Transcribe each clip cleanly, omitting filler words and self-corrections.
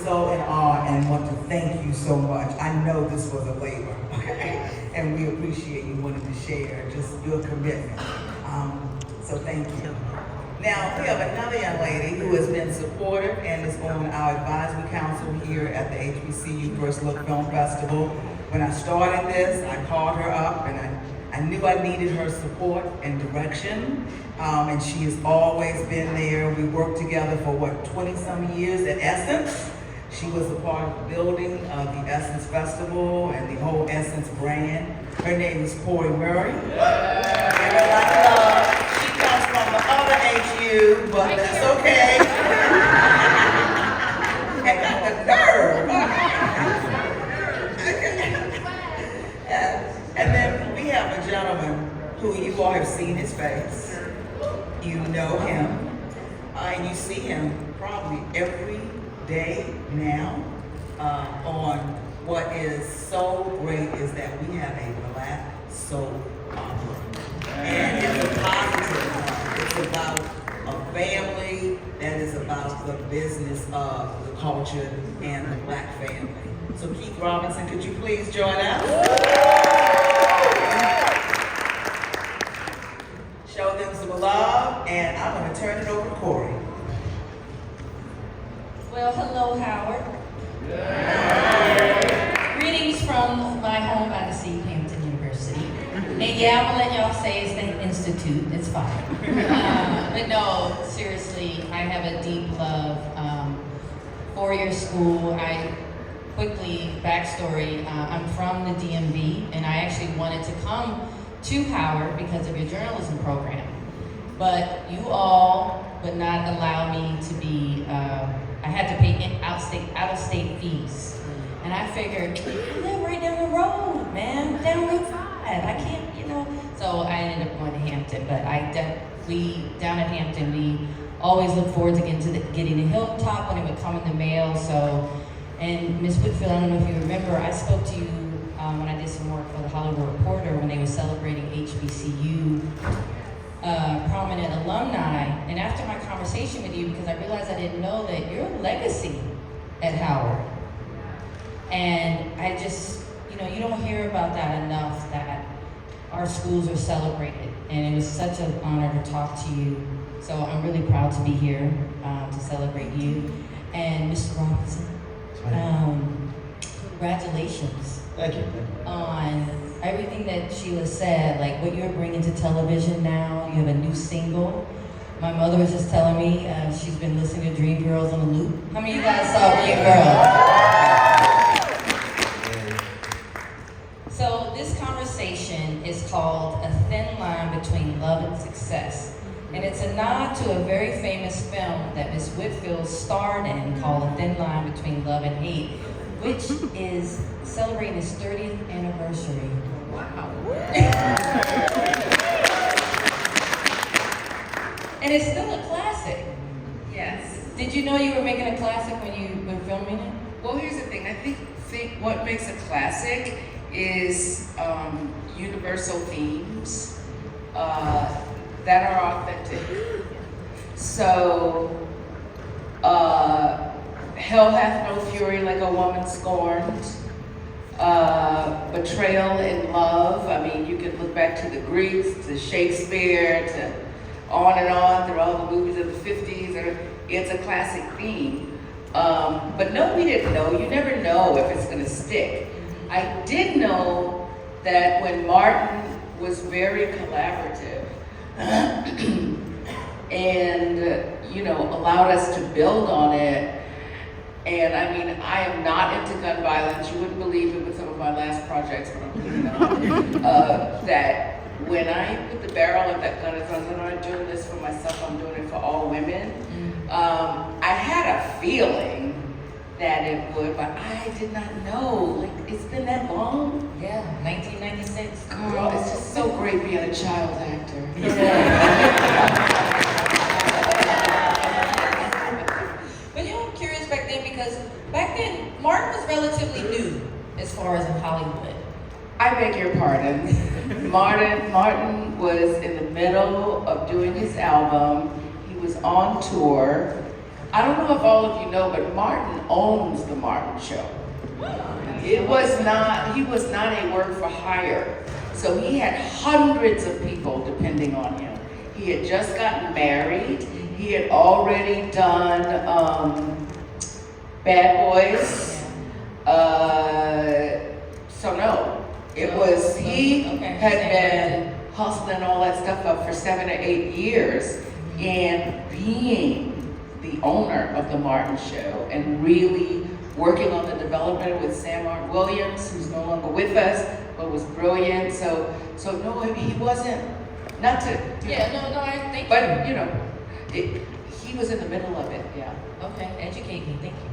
so in awe and want to thank you so much. I know this was a labor, okay? And we appreciate you wanting to share just your commitment. So thank you. Now, we have another young lady who has been supportive and is on our advisory council here at the HBCU First Look Film Festival. When I started this, I called her up and I knew I needed her support and direction, and she has always been there. We worked together for 20-some years at Essence. She was a part of the building of the Essence Festival and the whole Essence brand. Her name is Cori Murray. Give her a lot of love. She comes from the other HU, but that's okay. And the third. And then we have a gentleman who you all have seen his face. You know him. And you see him probably every day now. On what is so great is that we have a Black soap opera. And it's a positive one. It's about a family that is about the business of the culture and the Black family. So Keith Robinson, could you please join us? Show them some love, and I'm going to turn it over to Cori. Well, hello, Howard. Greetings from my home by the sea, Hampton University. And yeah, I'm going to let y'all say it's the Institute. It's fine. But no, seriously, I have a deep love. 4-year school. Quickly, backstory, I'm from the DMV, and I actually wanted to come to Howard because of your journalism program. But you all would not allow me to be, I had to pay out-of-state fees. And I figured, I live right down the road, man, down Route 5. I can't, So I ended up going to Hampton, but down at Hampton, we always look forward to getting the Hilltop when it would come in the mail, so. And Ms. Whitfield, I don't know if you remember, I spoke to you when I did some work for the Hollywood Reporter when they were celebrating HBCU prominent alumni. And after my conversation with you, because I realized I didn't know that your legacy at Howard. And I just, you don't hear about that enough, that our schools are celebrated. And it was such an honor to talk to you. So I'm really proud to be here to celebrate you. And Mr. Robinson. Congratulations. Thank you. On everything that Sheila said, like what you're bringing to television now. You have a new single. My mother was just telling me she's been listening to Dreamgirls on a loop. How many of you guys saw Dreamgirls? So this conversation is called A Thin Line Between Love and Success. And it's a nod to a very famous film that Ms. Whitfield starred in called A Thin Line Between Love and Hate, which is celebrating its 30th anniversary. Wow. And it's still a classic. Yes. Did you know you were making a classic when you were filming it? Well, here's the thing. I think what makes a classic is universal themes that are authentic. So, hell hath no fury like a woman scorned. Betrayal in love. I mean, you can look back to the Greeks, to Shakespeare, to on and on through all the movies of the 50s. It's a classic theme. But no, we didn't know. You never know if it's going to stick. I did know that when Martin was very collaborative and, allowed us to build on it. And I mean, I am not into gun violence. You wouldn't believe it with some of my last projects, but I'm putting on. That when I put the barrel of that gun, I'm not doing this for myself, I'm doing it for all women. I had a feeling that it would, but I did not know. Like, it's been that long? Yeah, 1996. Girl, it's just so great being a child actor. But I'm curious back then because back then Martin was relatively new as far as in Hollywood. I beg your pardon. Martin was in the middle of doing his album. He was on tour. I don't know if all of you know, but Martin owns the Martin Show. He was not a work for hire. So he had hundreds of people depending on him. He had just gotten married. He had already done Bad Boys. So no, it was, he had been hustling all that stuff up for 7 or 8 years and being the owner of the Martin Show and really working on the development with Sam Martin Williams, who's no longer with us, but was brilliant. So no, he wasn't, not to, I think. but he was in the middle of it, yeah. Okay, educate me, thank you.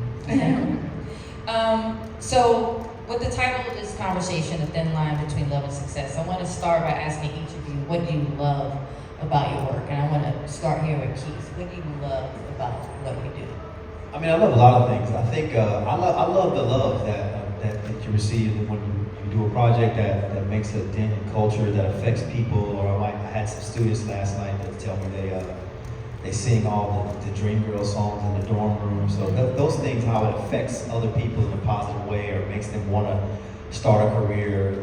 So with the title of this conversation, The Thin Line Between Love and Success, I want to start by asking each of you, what do you love about your work? And I want to start here with Keith. What do you love about what you do? I mean, I love a lot of things. I think I love the love that you receive when you do a project that makes a dent in culture, that affects people. Or I had some students last night that tell me they sing all the Dreamgirls songs in the dorm room. So those things, how it affects other people in a positive way, or makes them want to start a career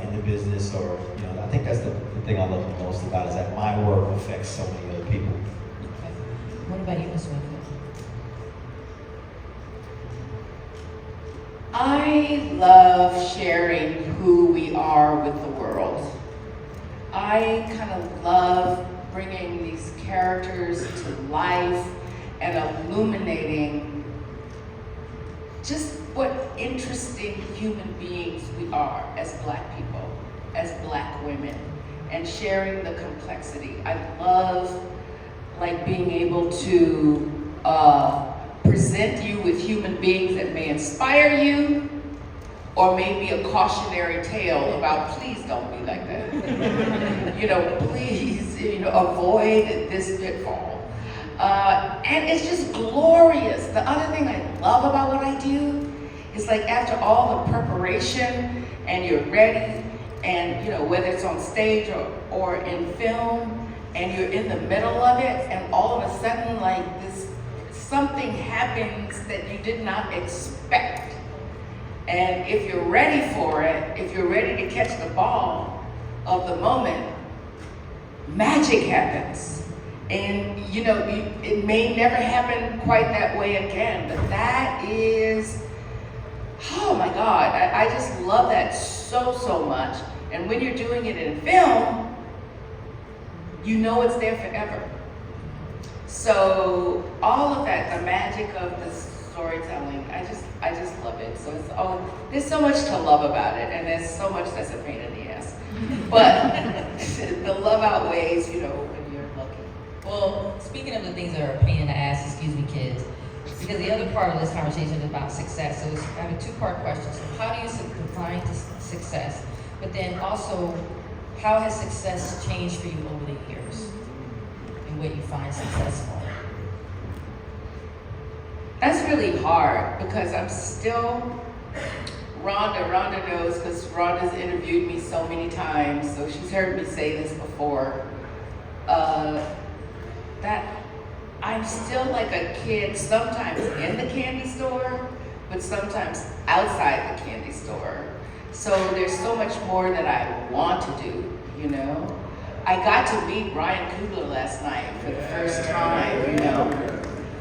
in the business, or I think that's the thing I love the most about it, is that my work affects so many other people. Okay. What about you, Ms. Whitfield? I love sharing who we are with the world. I kind of love bringing these characters to life and illuminating just what interesting human beings we are as Black people, as Black women, and sharing the complexity. I love being able to present you with human beings that may inspire you, or maybe a cautionary tale about please don't be like that. Please, avoid this pitfall. And it's just glorious. The other thing I love about what I do is after all the preparation and you're ready, and whether it's on stage or in film, and you're in the middle of it, and all of a sudden something happens that you did not expect. And if you're ready for it, if you're ready to catch the ball of the moment, magic happens. And it may never happen quite that way again, but that is, oh my God, I just love that so much. And when you're doing it in film, it's there forever. So all of that, the magic of the storytelling, I just love it. So there's so much to love about it, and there's so much that's a pain in the ass. But the love outweighs, when you're lucky. Well, speaking of the things that are a pain in the ass, excuse me, kids, because the other part of this conversation is about success. So I have a two-part question. So how do you define success? But then also, how has success changed for you over the years? And what you find successful? That's really hard because I'm still, Rhonda knows, because Rhonda's interviewed me so many times, so she's heard me say this before, that I'm still like a kid, sometimes in the candy store, but sometimes outside the candy store. So there's so much more that I want to do, I got to meet Ryan Coogler last night for the first time,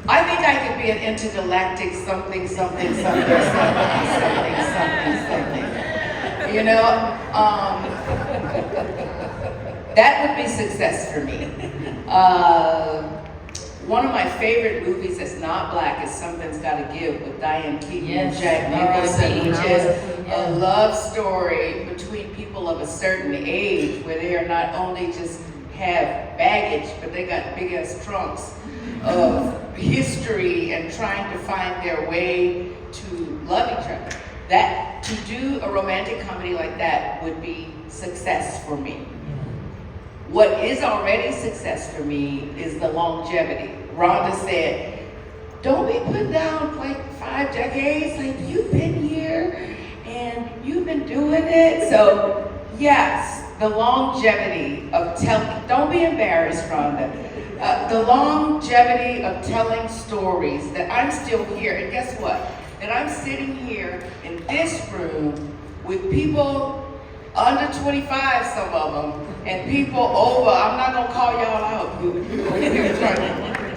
I think I could be an intergalactic something. That would be success for me. One of my favorite movies that's not Black is Something's Gotta Give with Diane Keaton and Jack Nicholson, which is a love story between people of a certain age where they are not only just have baggage, but they got big ass trunks of history and trying to find their way to love each other. That, to do a romantic comedy like that would be success for me. What is already success for me is the longevity. Rhonda said, don't be put down 5 decades, you've been here and you've been doing it. So yes, the longevity of telling, don't be embarrassed, Rhonda. The longevity of telling stories, that I'm still here, and guess what? That I'm sitting here in this room with people under 25, some of them, and people over, I'm not gonna call y'all out,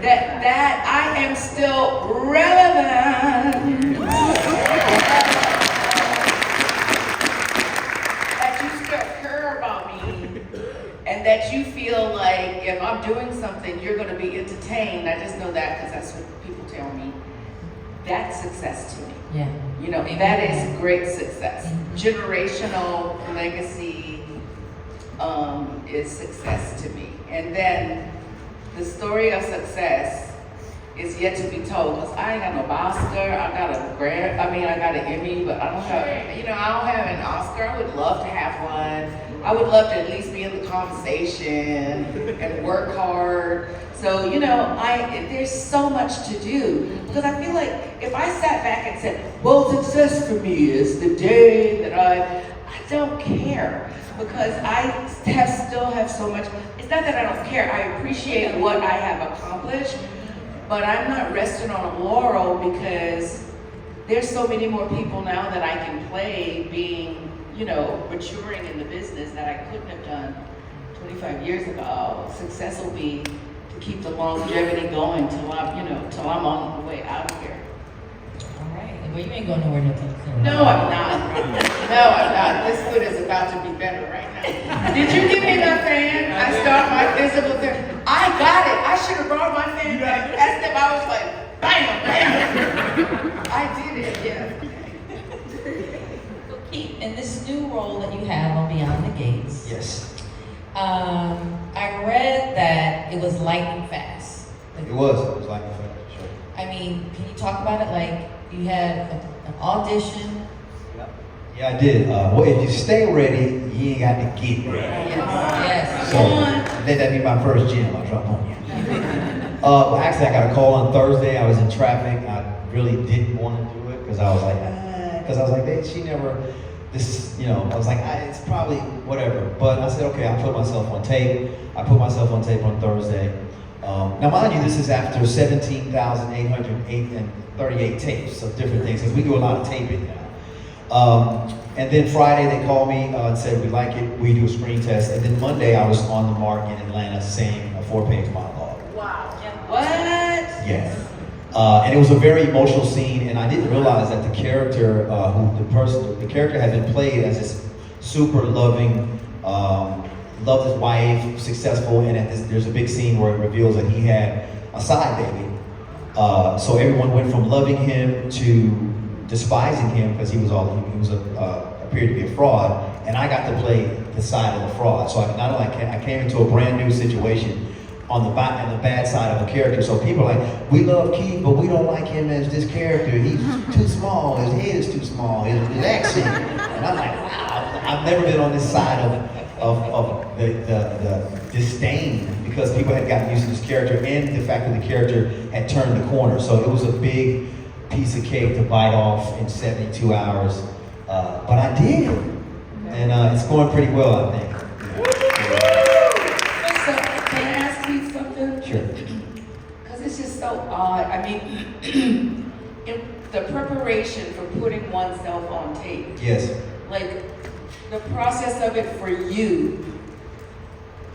that I am still relevant. That you still care about me, and that you feel like if I'm doing something, you're gonna be entertained. I just know that because that's what people tell me. That's success to me. Yeah. You know, that is great success. Generational legacy is success to me. And then the story of success is yet to be told, because I ain't got no Oscar, I got an Emmy, but I don't have, I don't have an Oscar. I would love to have one. I would love to at least be in the conversation and work hard. So, there's so much to do. Because I feel like if I sat back and said, well, success for me is the day that I don't care. Because I still have so much. It's not that I don't care. I appreciate what I have accomplished, but I'm not resting on a laurel because there's so many more people now that I can play being, maturing in the business that I couldn't have done 25 years ago. Success will be to keep the longevity going till I'm on the way out of here. All right. Well, you ain't going nowhere no time soon. No, I'm not. No, I'm not. This foot is about to be better right now. Did you give me that fan? I start my physical therapy. I got it. I should have brought my fan back. That's if I was like, bam, bam. I did it, yeah. Keith, in this new role that you have on Beyond the Gates, Yes. I read that it was lightning fast. It was like a fact, sure. I mean, can you talk about it? Like, you had an audition. Yeah, I did. Well, if you stay ready, you ain't got to get ready. Yes. So, let that be my first gem I drop on you. Well, actually, I got a call on Thursday. I was in traffic. I really didn't want to do it because I was like, she never, I was like, it's probably whatever. But I said, okay, I'll put myself on tape. I put myself on tape on Thursday. Now, mind you, this is after 17,838 tapes, so different things, because we do a lot of taping now. And then Friday they called me and said, we like it, we do a screen test. And then Monday I was on the mark in Atlanta saying a 4-page monologue. Wow. What? Yeah. And it was a very emotional scene, and I didn't realize that the character, the character had been played as this super loving, loved his wife, successful, and there's a big scene where it reveals that he had a side baby. So everyone went from loving him to despising him because he appeared to be a fraud, and I got to play the side of the fraud. So I came into a brand new situation on the bad side of a character. So people are like, we love Keith, but we don't like him as this character. He's too small. His head is too small. His accent. And I'm like, wow, I've never been on this side of the disdain because people had gotten used to this character and the fact that the character had turned the corner. So it was a big piece of cake to bite off in 72 hours, but I did, and it's going pretty well, I think. So, can I ask you something? Sure. Because it's just so odd. I mean, in the preparation for putting oneself on tape. Yes. Like, the process of it for you.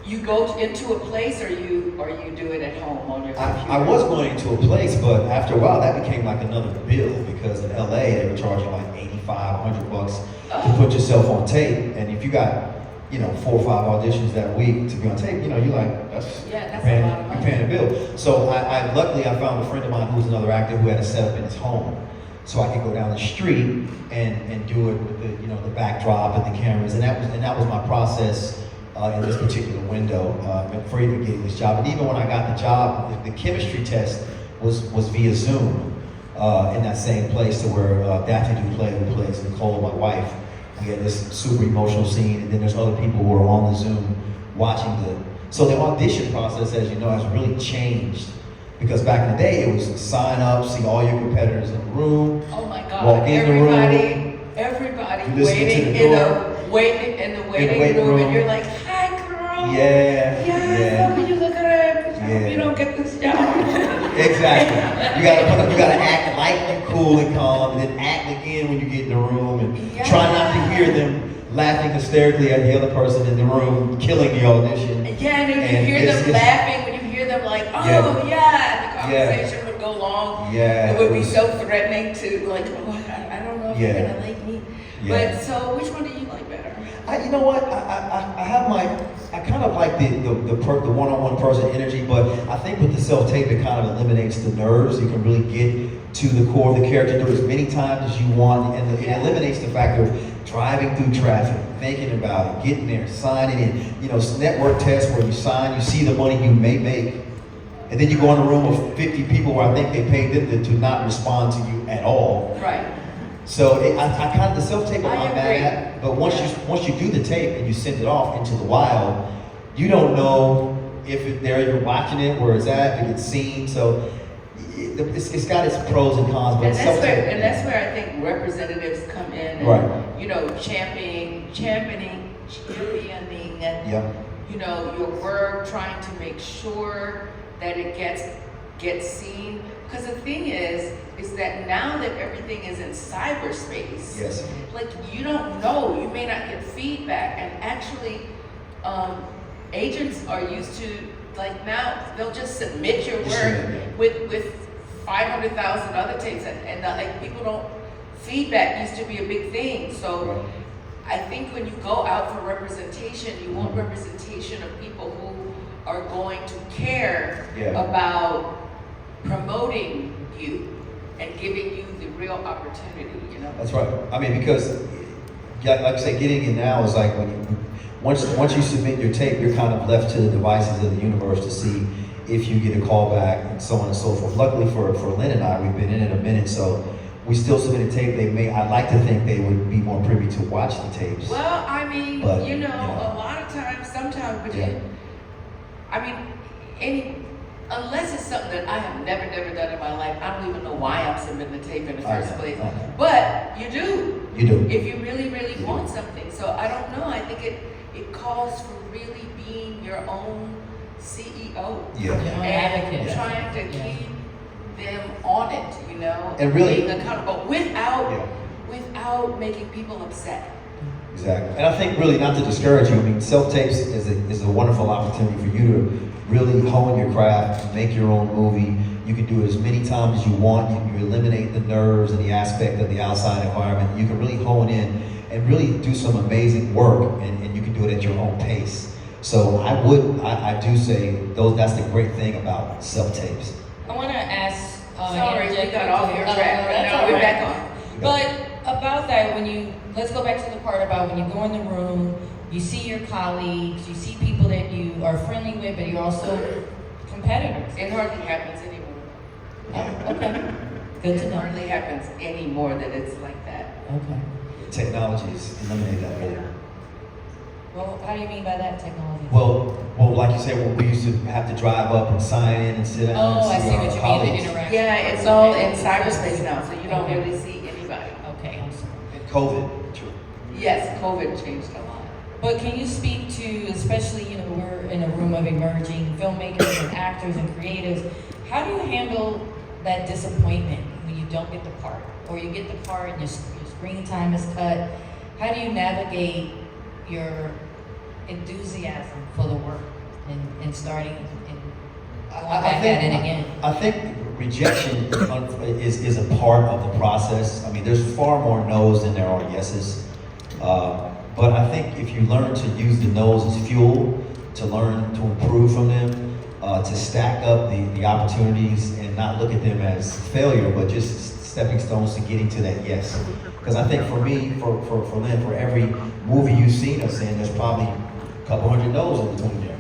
You go into a place, or you do it at home on your computer? I was going into a place, but after a while that became like another bill because in LA they were charging like $85-$100 to put yourself on tape, and if you got 4 or 5 auditions that week to be on tape, you're like, that's a lot of money. you're paying a bill. So I luckily I found a friend of mine who's another actor who had a setup in his home, so I could go down the street and do it with the backdrop and the cameras, and that was my process. In this particular window, for even getting this job. And even when I got the job, the chemistry test was via Zoom in that same place to where Daphne Duplay, who plays Nicole, my wife, we had this super emotional scene, and then there's other people who are on the Zoom watching so the audition process, as you know, has really changed. Because back in the day, it was sign up, see all your competitors in the room. Oh my God, walk in the room, everybody listen to waiting the in door. a waiting room, room. and you're like, hi girl. Yeah. How can you look at it? Yeah. You don't get this job. Exactly. You gotta act light and cool and calm, and then act again when you get in the room, and try not to hear them laughing hysterically at the other person in the room, killing the audition. Yeah, and if you hear them laughing, when you hear them like, oh yeah, the conversation would go long. Yeah. It would be so threatening to like, oh, I don't know if you're gonna like me. Yeah. But so, which one do you like better? You know what? I kind of like the one-on-one person energy, but I think with the self-tape, it kind of eliminates the nerves. You can really get to the core of the character, do it as many times as you want, and it eliminates the fact of driving through traffic, thinking about it, getting there, signing in. You know, network tests where you sign, you see the money you may make, and then you go in a room of 50 people where I think they paid them to not respond to you at all. Right. So I kind of, the self-tape I'm I mad at, but once you do the tape and you send it off into the wild, you don't know if they're even watching it, where it's at, if it's seen. So it's got its pros and cons, but And that's where I think representatives come in, and, right. you know, championing, you know, your work, trying to make sure that it gets seen. Because the thing is that now that everything is in cyberspace, Yes. like you don't know, you may not get feedback, and actually, agents are used to, like now they'll just submit your work with 500,000 other tapes, and like people don't, feedback used to be a big thing. So I think when you go out for representation, you want representation of people who are going to care about promoting you and giving you the real opportunity, you know? That's right. I mean, because, like I say, getting in now is like once you submit your tape, you're kind of left to the devices of the universe to see if you get a call back and so on and so forth. Luckily for Lynn and I, we've been in it a minute, so we still submit a tape. I'd like to think they would be more privy to watch the tapes. Well, I mean, you know, a lot of times, sometimes, unless it's something that I have never done in my life, I don't even know why I'm submitting the tape in the first place. But you do. You do. If you really want something. So I don't know. I think it calls for really being your own CEO. Yeah. And trying to keep them on it, you know, and really being accountable without making people upset. Exactly. And I think really, not to discourage you, I mean, self-tapes is a wonderful opportunity for you to really hone your craft, make your own movie. You can do it as many times as you want. You eliminate the nerves and the aspect of the outside environment. You can really hone in and really do some amazing work, and you can do it at your own pace. So I do say that's the great thing about self-tapes. I want to ask. Sorry, we got off your track, but now we're back on. But about that, let's go back to the part about when you go in the room, you see your colleagues, you see people that you are friendly with, but you're also competitors. It hardly happens anymore. Oh, okay. Good to It know. hardly happens anymore that it's like that. Okay. Technology has eliminated that whole. Well, how do you mean by that, technology? Well, like you said, we used to have to drive up and sign in and sit down Oh, I and see see what our you mean, the colleagues. interaction. Yeah, it's all in cyberspace now, so you don't Okay. really see anybody. Okay, I'm sorry. And COVID, true. Yes, COVID changed a lot. But can you speak to, especially, we're in a room of emerging filmmakers and actors and creatives, how do you handle that disappointment when you don't get the part? Or you get the part and your screen time is cut? How do you navigate your enthusiasm for the work and starting and going back at it again? I think rejection is a part of the process. I mean, there's far more no's than there are yeses. But I think if you learn to use the no's as fuel, to learn to improve from them, to stack up the opportunities and not look at them as failure, but just stepping stones to getting to that yes. Because I think for me, for Lynn, for every movie you've seen us in, there's probably a couple hundred no's in between there.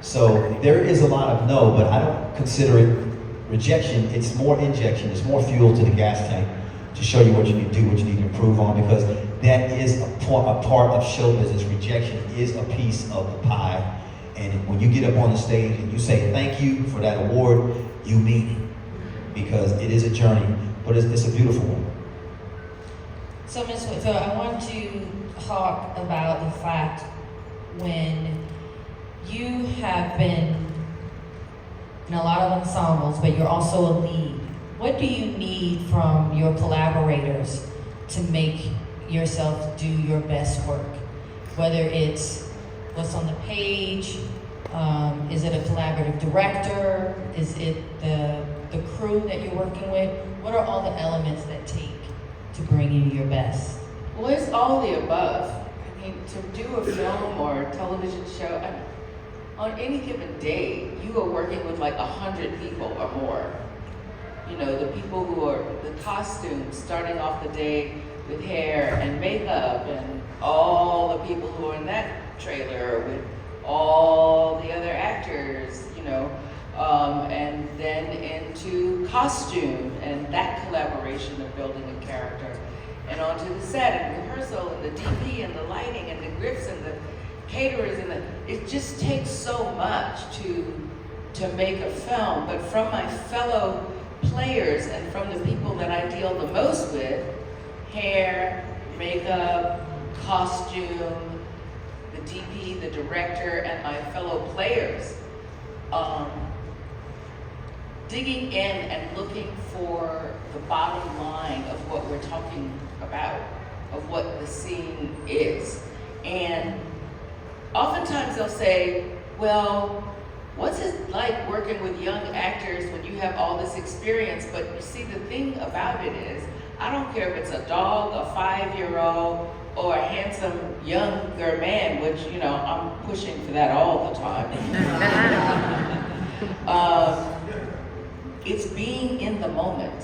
So there is a lot of no, but I don't consider it rejection. It's more injection. It's more fuel to the gas tank to show you what you need to do, what you need to improve on, because that is a part of show business. Rejection is a piece of the pie. And when you get up on the stage and you say thank you for that award, you mean it. Because it is a journey, but it's a beautiful one. So, Ms. Whitfield, I want to talk about the fact when you have been in a lot of ensembles, but you're also a lead. What do you need from your collaborators to make yourself do your best work? Whether it's what's on the page, is it a collaborative director? Is it the crew that you're working with? What are all the elements that take to bring you your best? Well, it's all the above. I mean, to do a film or a television show, on any given day, you are working with like 100 people or more. You know, the people who are the costumes, starting off the day with hair and makeup, and all the people who are in that trailer with all the other actors, you know, and then into costume and that collaboration of building a character, and onto the set and rehearsal and the DP and the lighting and the grips and the caterers and it just takes so much to make a film. But from my fellow players and from the people that I deal the most with, hair, makeup, costume, the DP, the director, and my fellow players, digging in and looking for the bottom line of what we're talking about, of what the scene is. And oftentimes they'll say, well, what's it like working with young actors when you have all this experience? But you see, the thing about it is, I don't care if it's a dog, a 5-year-old, or a handsome younger man, which, you know, I'm pushing for that all the time. It's being in the moment.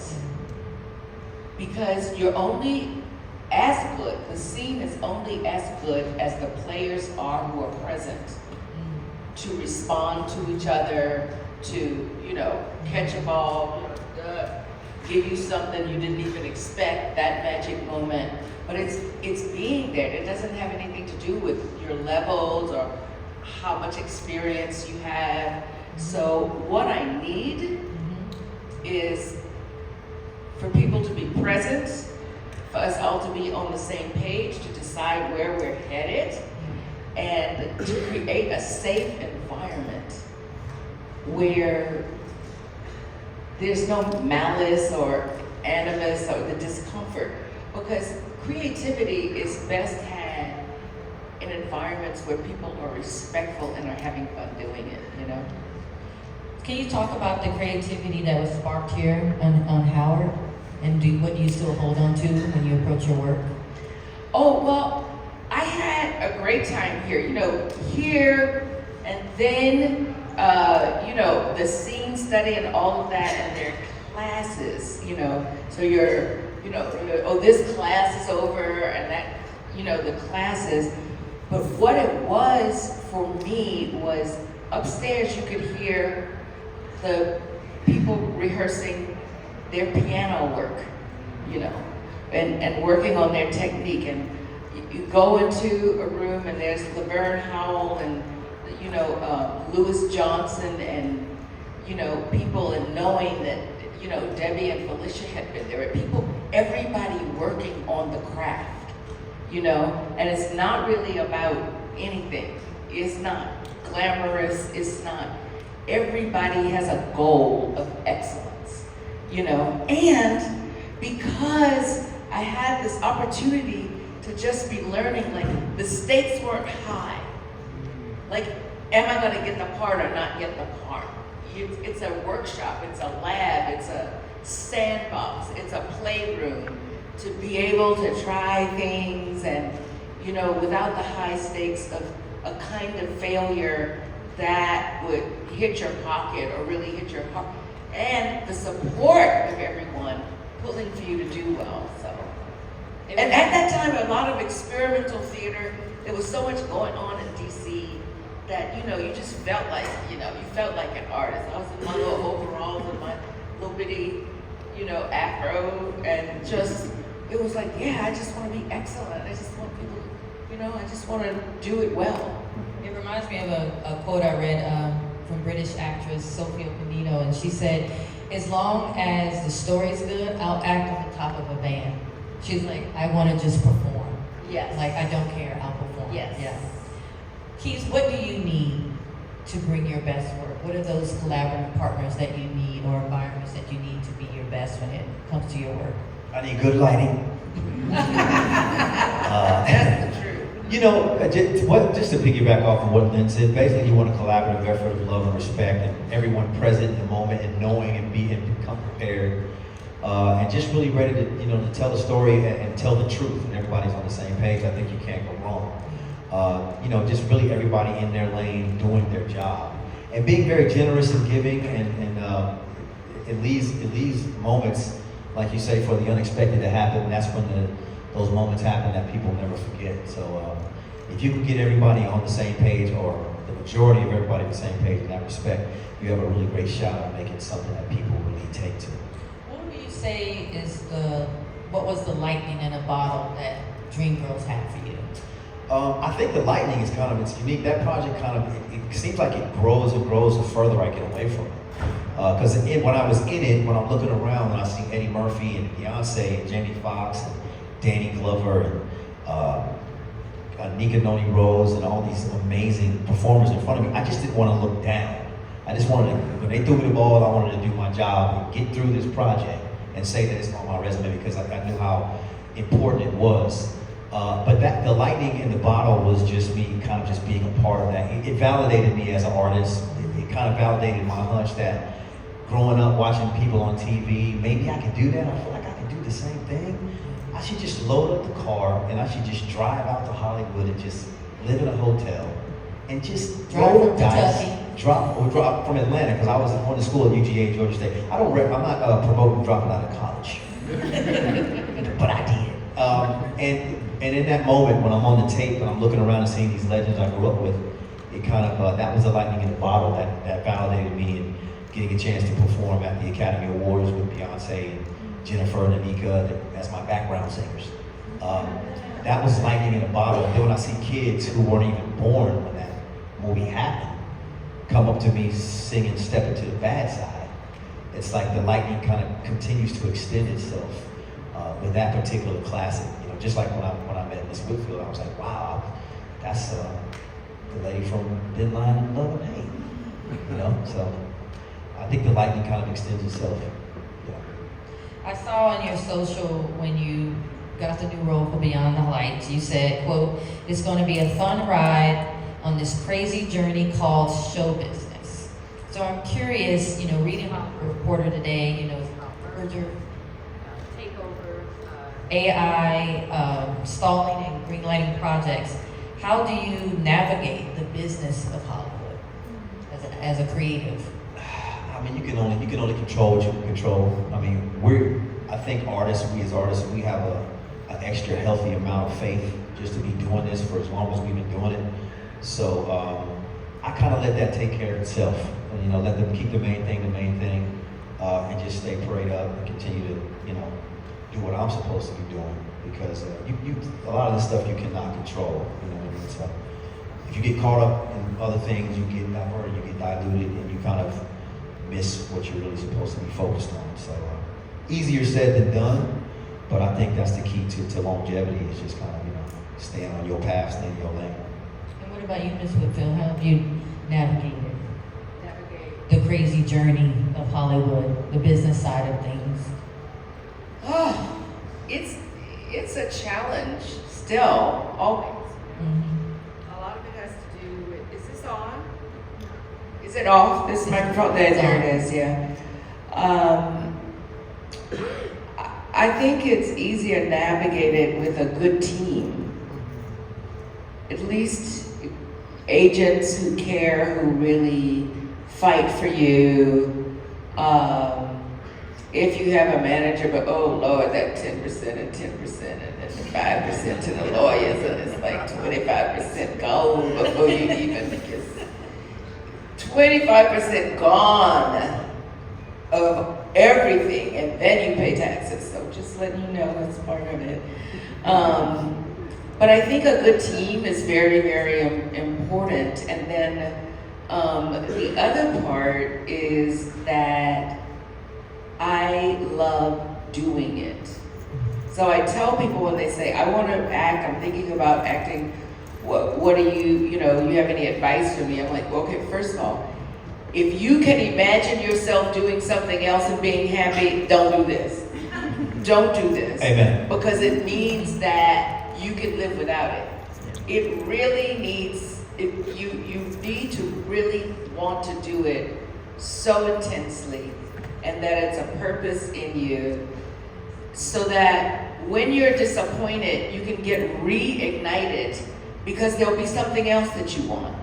Because you're only as good, the scene is only as good as the players are who are present to respond to each other, to, you know, catch a ball, give you something you didn't even expect, that magic moment. But it's being there. It doesn't have anything to do with your levels or how much experience you have. So what I need is for people to be present, for us all to be on the same page, to decide where we're headed, and to create a safe environment where there's no malice or animus or the discomfort, because creativity is best had in environments where people are respectful and are having fun doing it, you know? Can you talk about the creativity that was sparked here on Howard? And what do you still hold on to when you approach your work? Oh, well, I had a great time here, you know, here, and then, you know, the scene study and all of that, and their classes, you know, so you're, you know, oh, this class is over, and that, you know, the classes. But what it was for me was upstairs you could hear the people rehearsing their piano work, you know, and working on their technique. And you go into a room and there's Laverne Howell and, you know, Lewis Johnson and, you know, people, and knowing that, you know, Debbie and Felicia had been there. People, everybody working on the craft, you know, and it's not really about anything. It's not glamorous, it's not, everybody has a goal of excellence, you know, and because I had this opportunity to just be learning, like the stakes weren't high. Like, am I gonna get the part or not get the part? It's a workshop, it's a lab, it's a sandbox, it's a playroom to be able to try things, and, you know, without the high stakes of a kind of failure that would hit your pocket or really hit your heart, and the support of everyone pulling for you to do well. So, and at that time, a lot of experimental theater, there was so much going on in DC that, you know, you just felt like, you know, you felt like an artist. I was in my little overalls and my little bitty, you know, afro, and just, it was like, yeah, I just want to be excellent. I just want people, you know, I just want to do it well. It reminds me of a quote I read from British actress Sophia Panino, and she said, as long as the story's good, I'll act on the top of a van. She's like, I want to just perform. Yes. Like, I don't care, I'll perform. Yes. Yeah. Keys, what do you need to bring your best work? What are those collaborative partners that you need or environments that you need to be your best when it comes to your work? I need good lighting. That's the truth. You know, just to piggyback off of what Lynn said, basically you want a collaborative effort of love and respect and everyone present in the moment and knowing and become prepared. And just really ready to, to tell the story and tell the truth and everybody's on the same page. I think you can't go wrong. Just really everybody in their lane doing their job. And being very generous and giving and it leaves moments, like you say, for the unexpected to happen. That's when those moments happen that people never forget. So if you can get everybody on the same page, or the majority of everybody on the same page in that respect, you have a really great shot at making something that people really take to. What would you say is what was the lightning in a bottle that Dreamgirls had for you? I think the lightning is it's unique. That project it seems like it grows and grows the further I get away from it. Because when I was in it, when I'm looking around and I see Eddie Murphy and Beyonce and Jamie Foxx and Danny Glover and Nika Noni Rose and all these amazing performers in front of me, I just didn't want to look down. I just wanted to, when they threw me the ball, I wanted to do my job and get through this project and say that it's on my resume because I knew how important it was. But the lightning in the bottle was just me kind of just being a part of that. It validated me as an artist. It kind of validated my hunch that growing up watching people on TV, maybe I could do that. I feel like I could do the same thing. I should just load up the car and I should just drive out to Hollywood and just live in a hotel and just roll the dice. Drop from Atlanta because I was going to school at UGA, Georgia State. I'm not promoting dropping out of college, but I did. And in that moment when I'm on the tape and I'm looking around and seeing these legends I grew up with, it kind of that was the lightning in the bottle that validated me and getting a chance to perform at the Academy Awards with Beyonce and Jennifer and Anika as my background singers. That was lightning in a bottle. And then when I see kids who weren't even born when that movie happened come up to me singing Step Into the Bad Side, it's like the lightning kind of continues to extend itself with that particular classic. Just like when I met Miss Whitfield, I was like, wow, that's the lady from Thin Line and Love and Hate. So I think the lightning kind of extends itself. I saw on your social when you got the new role for Beyond the Lights, you said, quote, it's going to be a fun ride on this crazy journey called show business. So I'm curious, reading the reporter today, merger, takeover, AI, stalling and greenlighting projects. How do you navigate the business of Hollywood as a creative? I mean, you can only control what you can control. I mean, I think we as artists, we have an extra healthy amount of faith just to be doing this for as long as we've been doing it. So I kind of let that take care of itself. And, let them keep the main thing, and just stay prayed up and continue to, do what I'm supposed to be doing. Because a lot of this stuff you cannot control. So if you get caught up in other things, you get diverted, you get diluted, and you kind of miss what you're really supposed to be focused on. So easier said than done, but I think that's the key to longevity is just kind of, staying on your path, staying in your lane. And what about you, Ms. Whitfield? How have you navigated the crazy journey of Hollywood, the business side of things? Oh, it's a challenge still, always. Mm-hmm. A lot of it has to do with, is this on? Is it off? This microphone, there it is, yeah. I think it's easier navigated with a good team. At least agents who care, who really fight for you. If you have a manager, but oh Lord, that 10% and 10% and then the 5% to the lawyers, and it's like 25% gone before you even get 25% gone of everything, and then you pay taxes. So just letting you know that's part of it. But I think a good team is very, very important. And then the other part is that I love doing it. So I tell people when they say, I want to act, I'm thinking about acting, what do you have any advice for me? I'm like, well, okay, first of all, if you can imagine yourself doing something else and being happy, don't do this. Don't do this. Amen. Because it means that you can live without it. It really needs, you need to really want to do it so intensely, and that it's a purpose in you, so that when you're disappointed, you can get reignited, because there'll be something else that you want.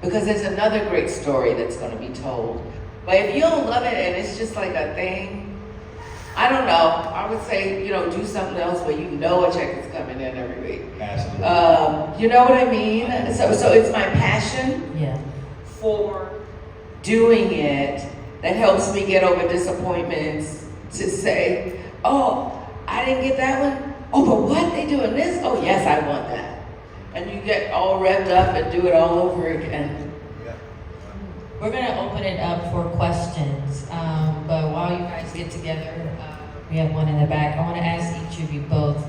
Because there's another great story that's going to be told. But if you don't love it and it's just like a thing, I don't know. I would say, do something else where you know a check is coming in every week. Absolutely. You know what I mean? So it's my passion for doing it that helps me get over disappointments, to say, oh, I didn't get that one. Oh, but what? They doing this? Oh, yes, I want that. And you get all revved up and do it all over again. We're going to open it up for questions, but while you guys get together, we have one in the back. I want to ask each of you both,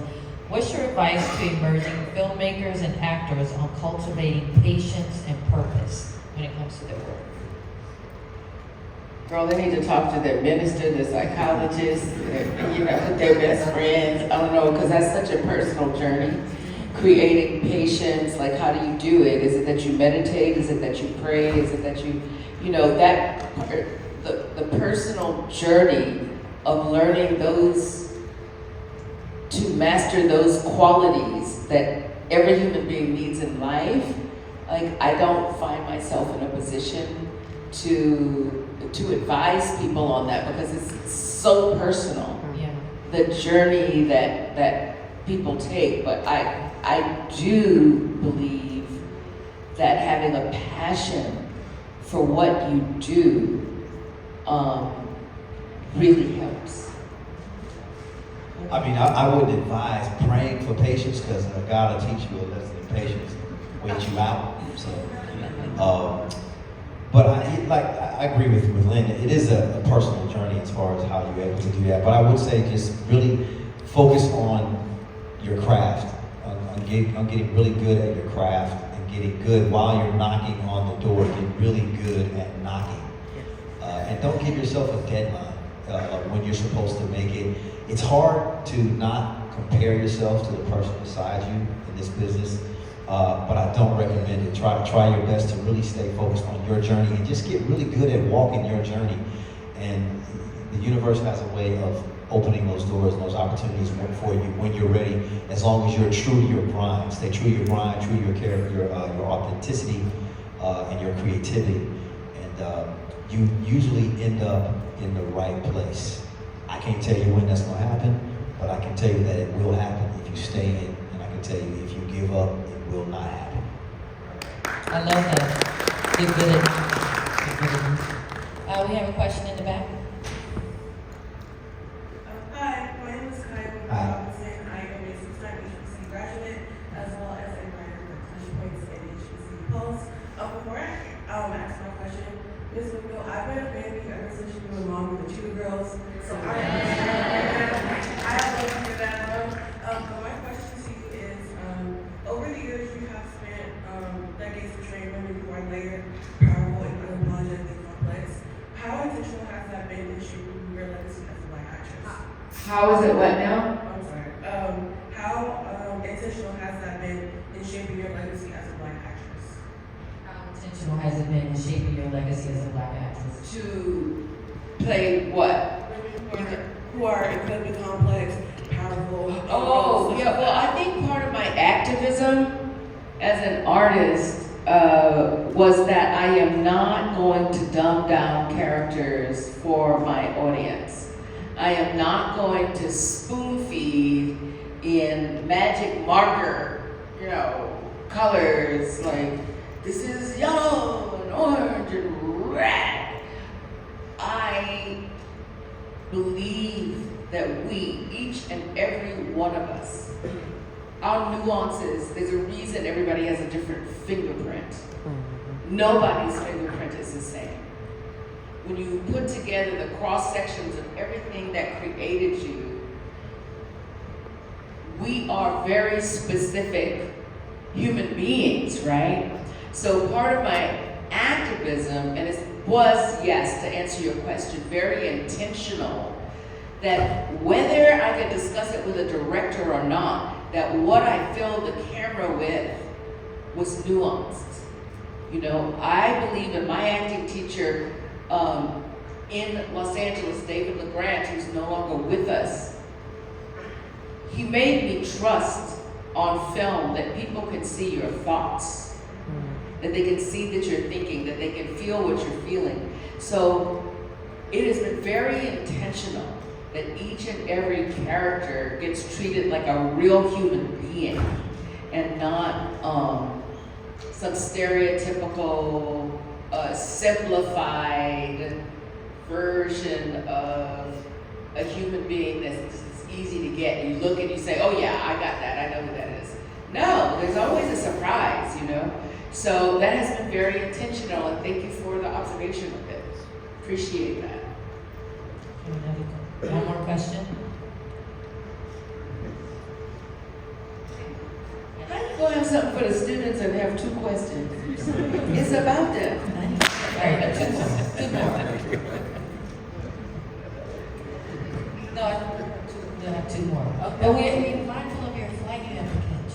what's your advice to emerging filmmakers and actors on cultivating patience and purpose when it comes to their work? Girl, they need to talk to their minister, their psychologist, their best friends. I don't know, because that's such a personal journey. Creating patience, like how do you do it? Is it that you meditate? Is it that you pray? Is it that you, the personal journey of learning to master those qualities that every human being needs in life. Like, I don't find myself in a position to advise people on that, because it's so personal. Yeah. The journey that people take, but I do believe that having a passion for what you do really helps. I mean, I wouldn't advise praying for patience, because God will teach you a lesson in patience and wait you out. So, but I agree with Lynn. It is a personal journey as far as how you're able to do that. But I would say just really focus on your craft, on getting really good at your craft, and getting good while you're knocking on the door. Get really good at knocking, and don't give yourself a deadline when you're supposed to make it. It's hard to not compare yourself to the person beside you in this business, but I don't recommend it. Try your best to really stay focused on your journey and just get really good at walking your journey. And the universe has a way of opening those doors and those opportunities for you when you're ready, as long as you're true to your grind. Stay true to your grind, true to your character, your authenticity, and your creativity. And you usually end up in the right place. I can't tell you when that's going to happen, but I can tell you that it will happen if you stay in, and I can tell you if you give up, it will not happen. I love that. Get good at it. We have a question in the back. Hi, my name is Kai. Hi. I am a six-time HBCU graduate, as well as a writer for Touchpoints and HBCU Pulse. Before I ask my question, Ms. Whitfield, I've been a baby ever since you were mom with the Dreamgirls, so I love you for that. But my question to you is, over the years you have spent decades portraying women who are layered, powerful, and unapologetically complex. How intentional has that been in shaping your legacy as a Black actress? How is it what now? I'm sorry. How intentional has that been in shaping your legacy as a Black actress? How intentional has it been in shaping your legacy as a Black actress? To play what? Women who are incredibly complex, powerful. Oh, yeah, well, I think part of my activism as an artist was that I am not going to dumb down characters for my audience. I am not going to spoon feed in magic marker, colors, like this is yellow and orange and red. I believe that we, each and every one of us, our nuances, there's a reason everybody has a different fingerprint. Nobody's fingerprint is the same. When you put together the cross sections of everything that created you, we are very specific human beings, right? So part of my activism, and it was, yes, to answer your question, very intentional, that whether I could discuss it with a director or not, that what I filled the camera with was nuanced. You know, I believe in my acting teacher in Los Angeles, David LeGrand, who's no longer with us. He made me trust on film that people can see your thoughts, that they can see that you're thinking, that they can feel what you're feeling. So it has been very intentional that each and every character gets treated like a real human being and not some stereotypical, simplified version of a human being that's just easy to get. You look and you say, oh yeah, I got that, I know who that is. No, there's always a surprise, you know? So that has been very intentional, and thank you for the observation of it. Appreciate that. One more question? How you gonna have something for the students and have 2 questions? It's about them. All right, two more. No, you'll have 2 more. But we're mindful of your flight you have to catch.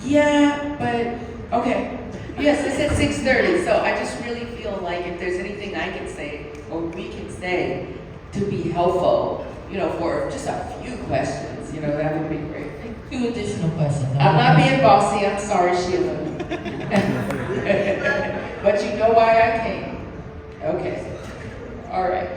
Yeah, but, okay. Yes, it's at 6:30, so I just really feel like if there's anything I can say, or we can say, to be helpful, you know, for just a few questions, you know, that would be great. 2 additional questions. I'm not being bossy, I'm sorry, Sheila. But you know why I came. Okay, all right.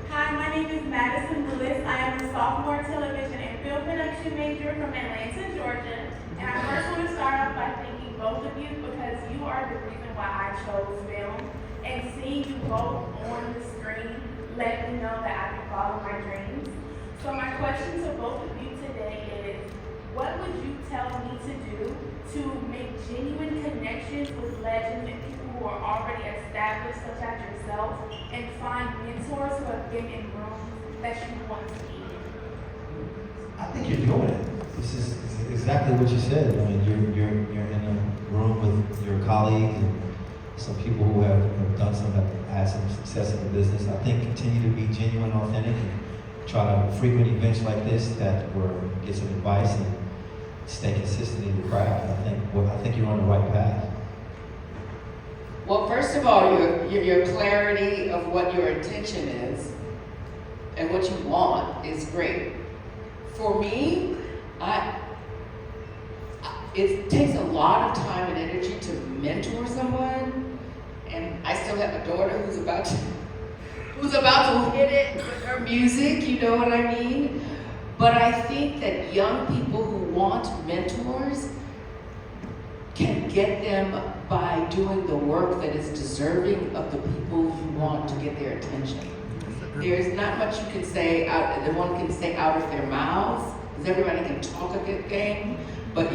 Hi, my name is Madison Lewis. I am a sophomore television and film production major from Atlanta, Georgia. And I first want to start off by thanking both of you because you are the reason why I chose film. And seeing you both on the screen let me know that I can follow my dreams. So my question to both of you today is, what would you tell me to do to make genuine connections with legends and people who are already established, such as yourself, and find mentors who have been in rooms that you want to be in? I think you're doing it. This is exactly what you said. I mean, you're in a room with your colleagues and some people who have done some, have had some success in the business. I think continue to be genuine, authentic, and try to frequent events like this where get some advice and stay consistent in your craft. I think you're on the right path. Well, first of all, your clarity of what your intention is and what you want is great. For me, it takes a lot of time and energy to mentor someone, and I still have a daughter who's about to hit it with her music, you know what I mean? But I think that young people who want mentors can get them by doing the work that is deserving of the people who want to get their attention. There's not much you can say that one can say out of their mouths, because everybody can talk a good game, but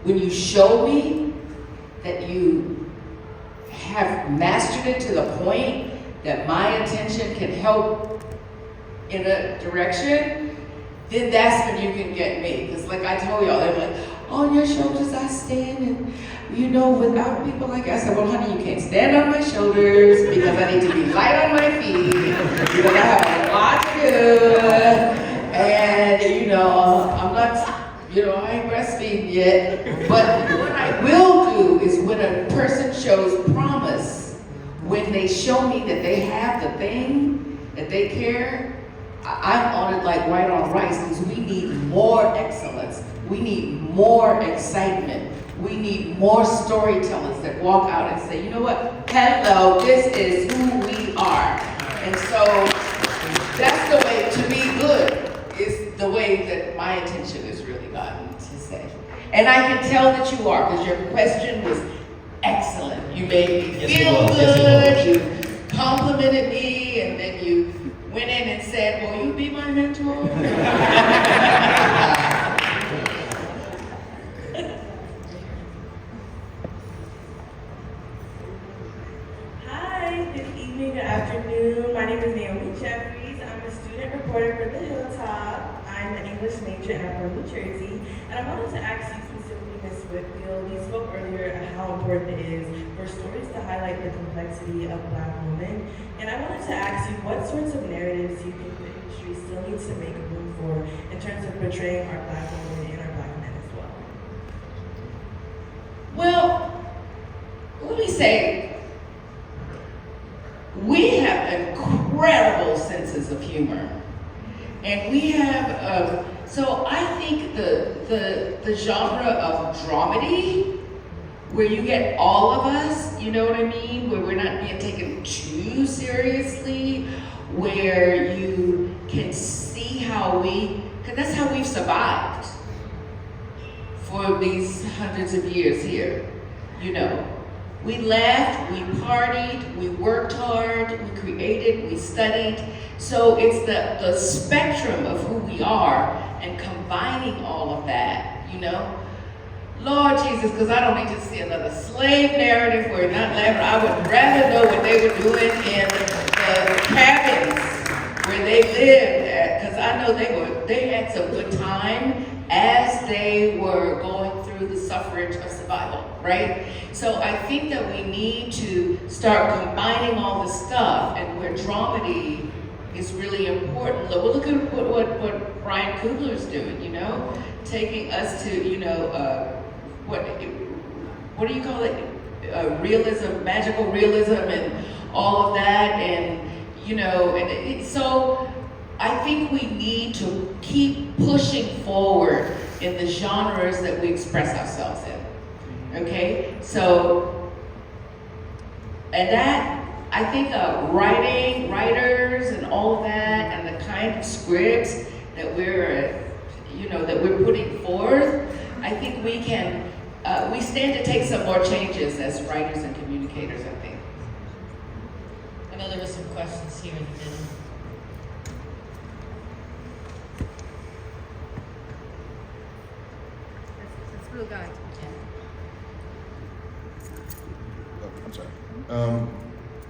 when you show me that you have mastered it to the point that my attention can help in a direction, then that's when you can get me. Because like I told y'all, they're like, on your shoulders I stand, and without people like you. I said, well honey, you can't stand on my shoulders because I need to be light on my feet, because I have a lot to do, and I'm not, I ain't breastfeeding yet, but what I will do is when a person shows promise, when they show me that they have the thing, that they care, I'm on it like white on rice, because we need more excellence. We need more excitement. We need more storytellers that walk out and say, you know what? Hello, this is who we are. And so that's the way to be good, is the way that my attention is really gotten to say. And I can tell that you are, because your question was excellent. You made me feel good, you complimented me, and then you went in and said, will you be my mentor? Hi, good evening, good afternoon. My name is Naomi Jeffries. I'm a student reporter for The Hilltop. I'm an English from New Jersey. And I wanted to ask you specifically, Ms. Whitfield, you spoke earlier on how important it is for stories to highlight the complexity of Black women. And I wanted to ask you, what sorts of narratives do you think the industry still needs to make room for in terms of portraying our Black women and our Black men as well? Well, let me say, we have incredible senses of humor. And we have, so I think the genre of dramedy, where you get all of us, you know what I mean? Where we're not being taken too seriously, where you can see how because that's how we've survived for these hundreds of years here, you know. We laughed, we partied, we worked hard, we created, we studied. So it's the spectrum of who we are and combining all of that, you know? Lord Jesus, because I don't need to see another slave narrative where not laughing. I would rather know what they were doing in the cabins where they lived at, because I know they had some good time as they were going through the suffrage of survival, right? So I think that we need to start combining all this stuff, and where dramedy is really important. Look at what Brian Coogler's doing, you know? Taking us to, you know, what do you call it? Realism, magical realism, and all of that, and you know, so I think we need to keep pushing forward in the genres that we express ourselves in. Okay, so, and that, I think writers and all of that, and the kind of scripts that we're, you know, that we're putting forth, I think we can, we stand to take some more changes as writers and communicators, I think. I know there were some questions here that didn't. It's real guy. I'm sorry.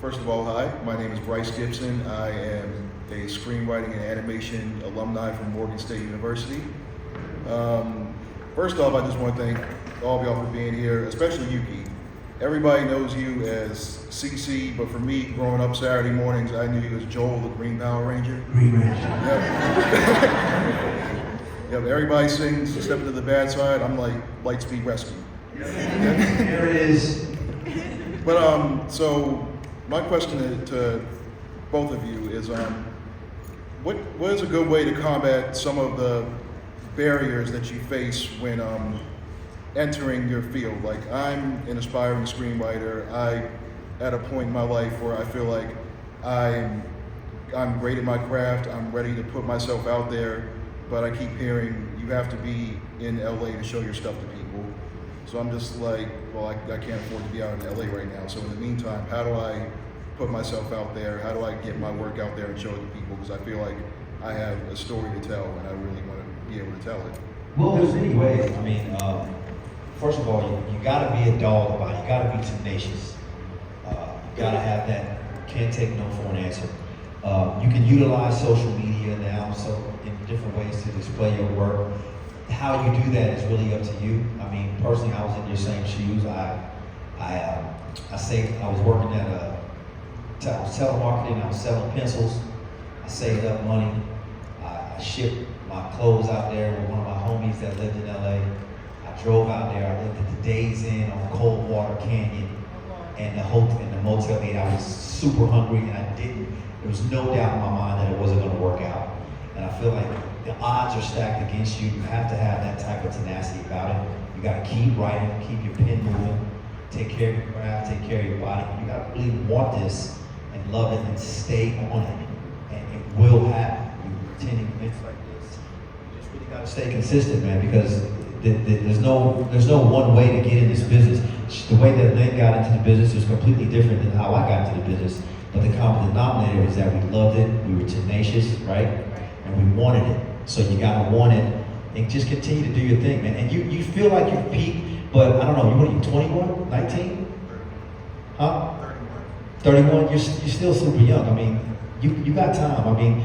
First of all, hi. My name is Bryce Gibson. I am a screenwriting and animation alumni from Morgan State University. First off, I just want to thank all of y'all for being here, especially Yuki. Everybody knows you as CC, but for me, growing up Saturday mornings, I knew you as Joel, the Green Power Ranger. Green Ranger. Yep, everybody sings Step Into the Bad Side. I'm like Lightspeed Rescue. There it is. But so my question to both of you is, what is a good way to combat some of the barriers that you face when entering your field? Like, I'm an aspiring screenwriter. I at a point in my life where I feel like I'm great at my craft. I'm ready to put myself out there, but I keep hearing you have to be in LA to show your stuff to people. So I'm just like, well, I can't afford to be out in LA right now. So in the meantime, how do I put myself out there? How do I get my work out there and show it to people? Because I feel like I have a story to tell, and I really want to be able to tell it. Well, there's many ways. I mean, first of all, you gotta be a dog about it. You gotta be tenacious. You gotta have that can't take no for an answer. You can utilize social media now, so in different ways to display your work. How you do that is really up to you. I mean, personally, I was in your same shoes. I say I was working at I was telemarketing. I was selling pencils. I saved up money. I shipped my clothes out there with one of my homies that lived in LA. I drove out there. I lived at the Days Inn on Coldwater Canyon, and the Motel 8. I was super hungry, and there was no doubt in my mind that it wasn't going to work out. And I feel like the odds are stacked against you. You have to have that type of tenacity about it. You got to keep writing, keep your pen moving, take care of your craft, take care of your body. You got to really want this and love it and stay on it, and it will happen. You're attending events like this. You just really got to stay consistent, man, because there's no one way to get in this business. The way that Lynn got into the business is completely different than how I got into the business. But the common denominator is that we loved it, we were tenacious, right? And we wanted it. So you gotta want it and just continue to do your thing, man. And you feel like you've peaked, but I don't know, what are you, 21, 19? Huh? 31, you're still super young. I mean, you got time. I mean,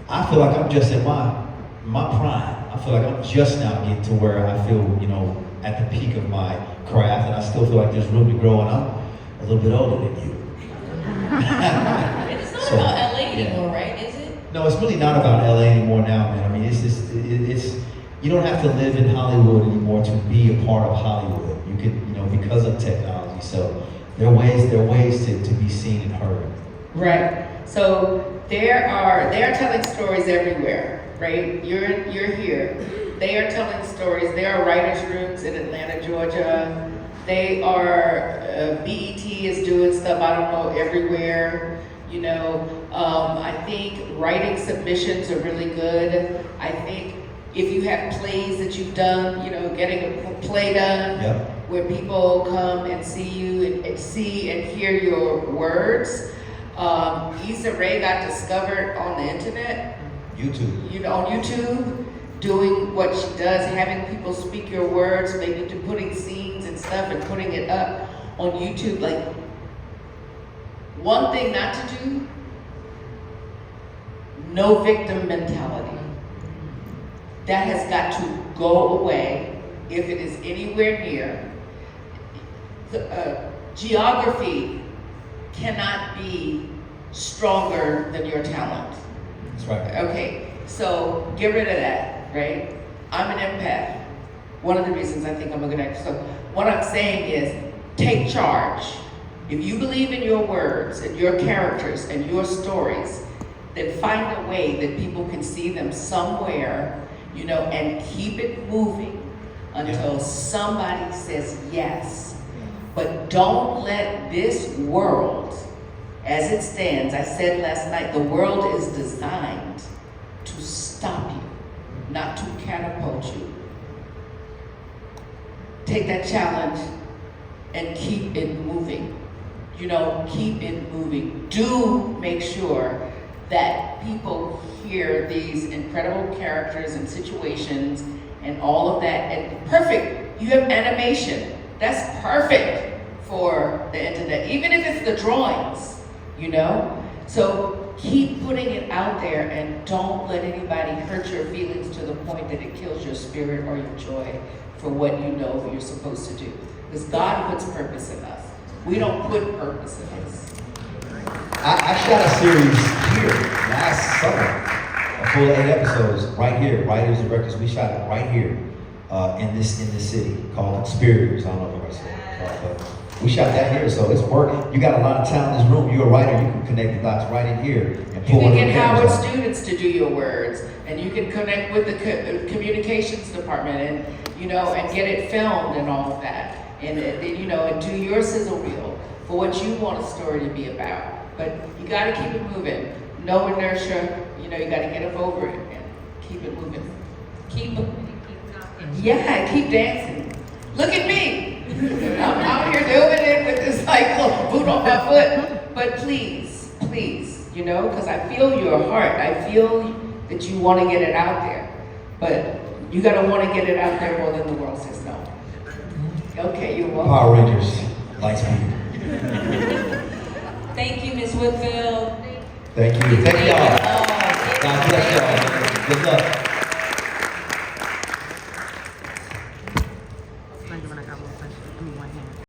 I feel like I'm just in my prime. I feel like I'm just now getting to where I feel, you know, at the peak of my craft, and I still feel like there's room to grow, and I'm a little bit older than you. It's not about LA anymore, right? Is it? No, it's really not about LA anymore now, man. I mean, it's just, it's you don't have to live in Hollywood anymore to be a part of Hollywood. You can, you know, because of technology. So there are ways to be seen and heard. Right. So they are telling stories everywhere, right? You're here. They are telling stories. There are writers' rooms in Atlanta, Georgia. They are BET is doing stuff, I don't know, everywhere. You know, I think writing submissions are really good. I think if you have plays that you've done, you know, getting a play done, Yep. where people come and see you and see and hear your words. Issa Rae got discovered on the internet, YouTube. you know, on YouTube, doing what she does, having people speak your words, maybe to putting scenes and stuff and putting it up on YouTube. Like, one thing not to do, no victim mentality. That has got to go away if it is anywhere near. Geography cannot be stronger than your talent. That's right. Okay, so get rid of that, right? I'm an empath. One of the reasons I think I'm a good actor. So what I'm saying is, take charge. If you believe in your words and your characters and your stories, then find a way that people can see them somewhere, you know, and keep it moving until somebody says yes. But don't let this world, as it stands, I said last night, the world is designed to stop you, not to catapult you. Take that challenge and keep it moving. You know, keep it moving. Do make sure that people hear these incredible characters and situations and all of that. And perfect, you have animation. That's perfect for the internet, even if it's the drawings, you know? So keep putting it out there and don't let anybody hurt your feelings to the point that it kills your spirit or your joy for what you know you're supposed to do. Because God puts purpose in us. We don't put purpose in us. I shot a series here last summer, a full 8 episodes, right here, writers and directors. We shot it right here in this city called Conspirators. I don't know if everybody said it, but we shot that here, so it's working. You got a lot of talent in this room. You're a writer. You can connect the dots right in here and You pull one can of the get Howard cameras out. students to do your words, and you can connect with the communications department, and you know, and get it filmed and all of that, and you know, and do your sizzle reel for what you want a story to be about. But you got to keep it moving. No inertia. You know, you got to get up over it and keep it moving. Keep moving, keep talking. Yeah, keep dancing. Look at me. I'm out here doing it with this like little boot on my foot. But please, you know, because I feel your heart. I feel that you want to get it out there. But you got to want to get it out there more than the world says no. Okay, you're welcome. Power Rangers, Lightspeed. Thank you, Ms. Whitfield. Thank you. Thank y'all. Thank you all. God bless y'all. Good luck.